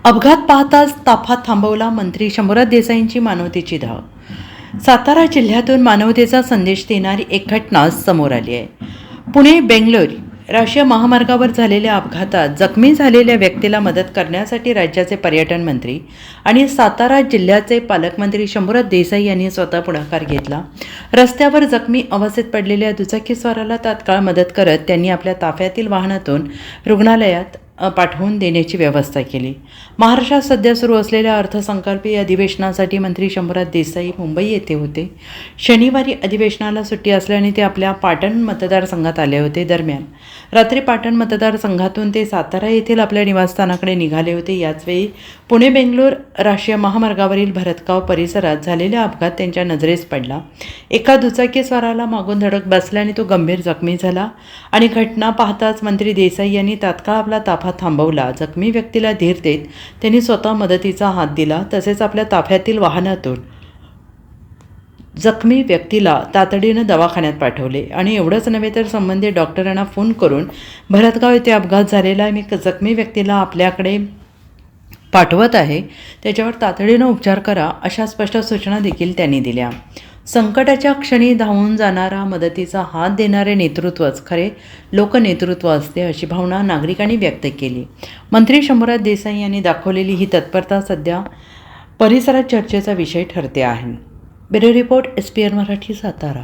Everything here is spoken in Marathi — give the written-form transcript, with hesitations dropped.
अपघात पाहताच ताफा थांबवला मंत्री शंभूराज देसाईंची मानवतेची धाव. सातारा जिल्ह्यातून मानवतेचा संदेश देणारी एक घटना समोर आली आहे. पुणे बेंगलोर राष्ट्रीय महामार्गावर झालेल्या अपघातात जखमी झालेल्या व्यक्तीला मदत करण्यासाठी राज्याचे पर्यटन मंत्री आणि सातारा जिल्ह्याचे पालकमंत्री शंभूराज देसाई यांनी स्वतः पुढाकार घेतला. रस्त्यावर जखमी अवस्थेत पडलेल्या दुचाकीस्वाराला तात्काळ मदत करत त्यांनी आपल्या ताफ्यातील वाहनातून रुग्णालयात पाठवून देण्याची व्यवस्था केली. महाराष्ट्रात सध्या सुरू असलेल्या अर्थसंकल्पीय अधिवेशनासाठी मंत्री शंभूराज देसाई मुंबई येथे होते. शनिवारी अधिवेशनाला सुट्टी असल्याने ते आपल्या पाटण मतदारसंघात आले होते. दरम्यान रात्री पाटण मतदारसंघातून ते सातारा येथील आपल्या निवासस्थानाकडे निघाले होते. याचवेळी पुणे बेंगलोर राष्ट्रीय महामार्गावरील भरतगाव परिसरात झालेला अपघात त्यांच्या नजरेस पडला. एका दुचाकीस्वाराला मागून धडक बसल्याने तो गंभीर जखमी झाला आणि घटना पाहताच मंत्री देसाई यांनी तात्काळ आपला ताफा थांबवला. जखमी व्यक्तीला धीर देत त्यांनी स्वतः मदतीचा हात दिला. तसेच आपल्या ताफ्यातील वाहनातून जखमी व्यक्तीला तातडीनं दवाखान्यात पाठवले आणि एवढंच नव्हे तर संबंधित डॉक्टरांना फोन करून भरतगाव येथे अपघात झालेला मी जखमी व्यक्तीला आपल्याकडे पाठवत आहे, त्याच्यावर तातडीनं उपचार करा अशा स्पष्ट सूचना देखील त्यांनी दिल्या. संकटाच्या क्षणी धावून जाणारा मदतीचा हात देणारे नेतृत्वच खरे लोकनेतृत्व असते अशी भावना नागरिकांनी व्यक्त केली. मंत्री शंभूराज देसाई यांनी दाखवलेली ही तत्परता सध्या परिसरात चर्चेचा विषय ठरते आहे. Bureau report SPN Marathi Satara.